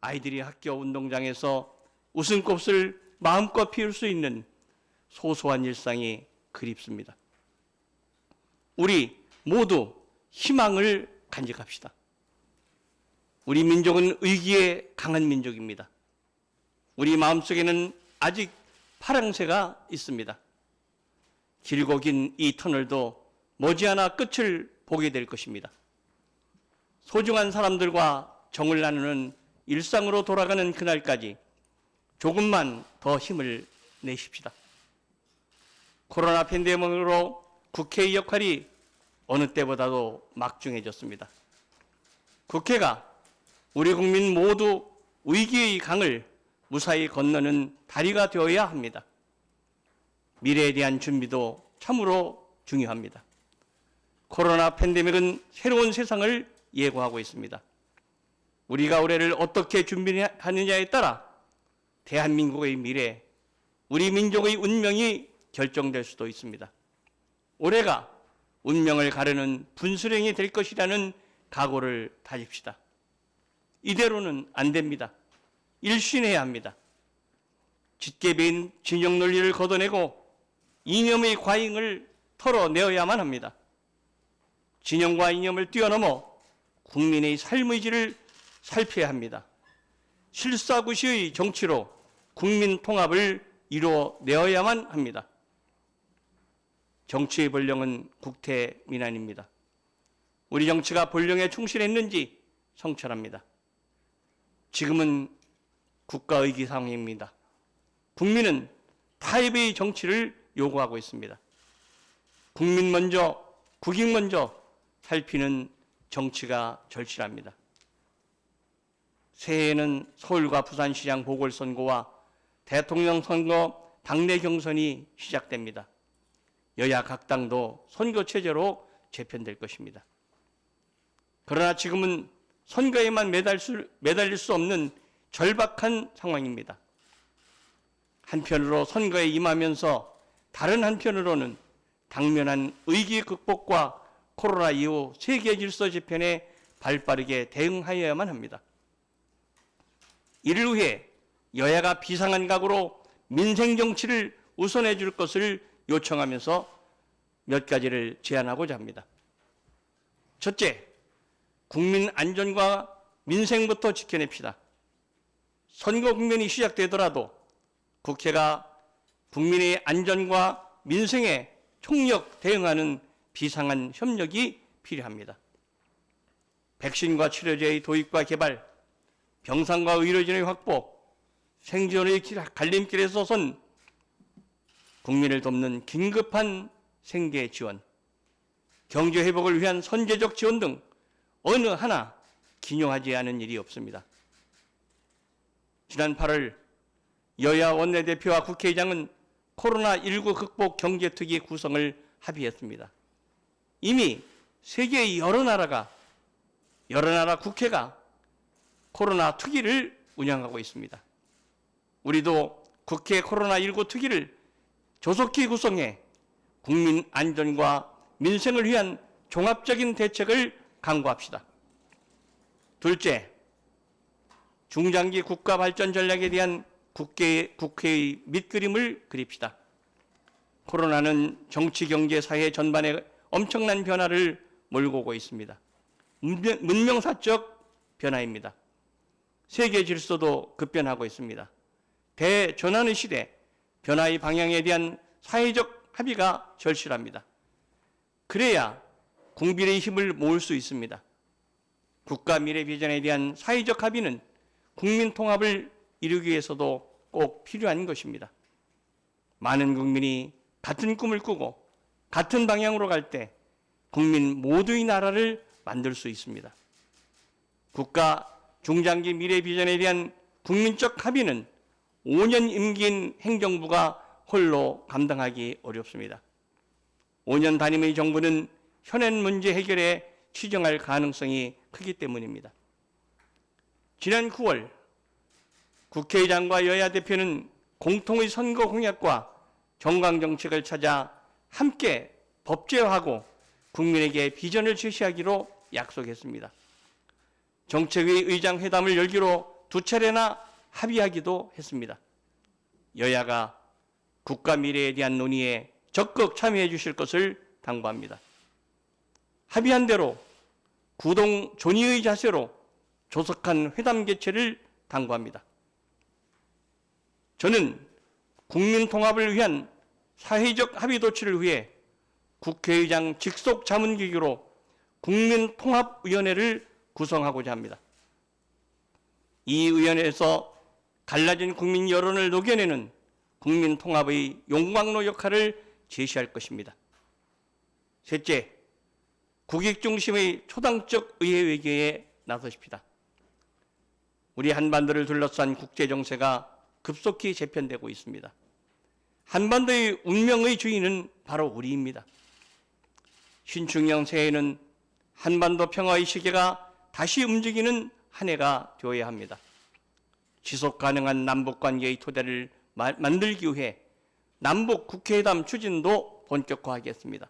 아이들이 학교 운동장에서 웃음꽃을 마음껏 피울 수 있는 소소한 일상이 그립습니다. 우리 모두 희망을 간직합시다. 우리 민족은 의기에 강한 민족입니다. 우리 마음속에는 아직 파랑새가 있습니다. 길고 긴 이 터널도 머지않아 끝을 보게 될 것입니다. 소중한 사람들과 정을 나누는 일상으로 돌아가는 그날까지 조금만 더 힘을 내십시다. 코로나 팬데믹으로 국회의 역할이 어느 때보다도 막중해졌습니다. 국회가 우리 국민 모두 위기의 강을 무사히 건너는 다리가 되어야 합니다. 미래에 대한 준비도 참으로 중요합니다. 코로나 팬데믹은 새로운 세상을 예고하고 있습니다. 우리가 올해를 어떻게 준비하느냐에 따라 대한민국의 미래, 우리 민족의 운명이 결정될 수도 있습니다. 올해가 운명을 가르는 분수령이 될 것이라는 각오를 다집시다. 이대로는 안 됩니다. 일신해야 합니다. 짙게 배인 진영 논리를 걷어내고 이념의 과잉을 털어내어야만 합니다. 진영과 이념을 뛰어넘어 국민의 삶의 질을 살펴야 합니다. 실사구시의 정치로 국민 통합을 이루어내어야만 합니다. 정치의 본령은 국태민안입니다. 우리 정치가 본령에 충실했는지 성찰합니다. 지금은 국가의기 상황입니다. 국민은 타협의 정치를 요구하고 있습니다. 국민 먼저, 국익 먼저 살피는 정치가 절실합니다. 새해에는 서울과 부산시장 보궐선거와 대통령 선거 당내 경선이 시작됩니다. 여야 각 당도 선거 체제로 재편될 것입니다. 그러나 지금은 선거에만 매달릴 수 없는 절박한 상황입니다. 한편으로 선거에 임하면서 다른 한편으로는 당면한 위기 극복과 코로나 이후 세계 질서 재편에 발빠르게 대응하여야만 합니다. 이를 위해 여야가 비상한 각오로 민생 정치를 우선해 줄 것을 요청하면서 몇 가지를 제안하고자 합니다. 첫째, 국민 안전과 민생부터 지켜냅시다. 선거 국면이 시작되더라도 국회가 국민의 안전과 민생에 총력 대응하는 비상한 협력이 필요합니다. 백신과 치료제의 도입과 개발, 병상과 의료진의 확보, 생존의 갈림길에서 선 국민을 돕는 긴급한 생계 지원, 경제 회복을 위한 선제적 지원 등 어느 하나 기용하지 않은 일이 없습니다. 지난 8월 여야 원내대표와 국회의장은 코로나19 극복 경제특위 구성을 합의했습니다. 이미 세계의 여러 나라 국회가 코로나 특위를 운영하고 있습니다. 우리도 국회 코로나19 특위를 조속히 구성해 국민 안전과 민생을 위한 종합적인 대책을 강구합시다. 둘째, 중장기 국가 발전 전략에 대한 국회의 밑그림을 그립시다. 코로나는 정치, 경제, 사회 전반에 엄청난 변화를 몰고 오고 있습니다. 문명사적 변화입니다. 세계 질서도 급변하고 있습니다. 대전환의 시대, 변화의 방향에 대한 사회적 합의가 절실합니다. 그래야 국민의 힘을 모을 수 있습니다. 국가 미래 비전에 대한 사회적 합의는 국민 통합을 이루기 위해서도 꼭 필요한 것입니다. 많은 국민이 같은 꿈을 꾸고 같은 방향으로 갈 때 국민 모두의 나라를 만들 수 있습니다. 국가 중장기 미래 비전에 대한 국민적 합의는 5년 임기인 행정부가 홀로 감당하기 어렵습니다. 5년 단임의 정부는 현안 문제 해결에 치중할 가능성이 크기 때문입니다. 지난 9월 국회의장과 여야 대표는 공통의 선거 공약과 정강정책을 찾아 함께 법제화하고 국민에게 비전을 제시하기로 약속했습니다. 정책의 의장 회담을 열기로 두 차례나 합의하기도 했습니다. 여야가 국가 미래에 대한 논의에 적극 참여해 주실 것을 당부합니다. 합의한 대로 구동 존의의 자세로 조속한 회담 개최를 당부합니다. 저는 국민 통합을 위한 사회적 합의 도출을 위해 국회의장 직속 자문기구로 국민통합위원회를 구성하고자 합니다. 이 위원회에서 갈라진 국민 여론을 녹여내는 국민통합의 용광로 역할을 제시할 것입니다. 셋째, 국익 중심의 초당적 의회 외교에 나서십시다. 우리 한반도를 둘러싼 국제 정세가 급속히 재편되고 있습니다. 한반도의 운명의 주인은 바로 우리입니다. 신중영 새해에는 한반도 평화의 시계가 다시 움직이는 한 해가 되어야 합니다. 지속 가능한 남북 관계의 토대를 만들기 위해 남북 국회회담 추진도 본격화하겠습니다.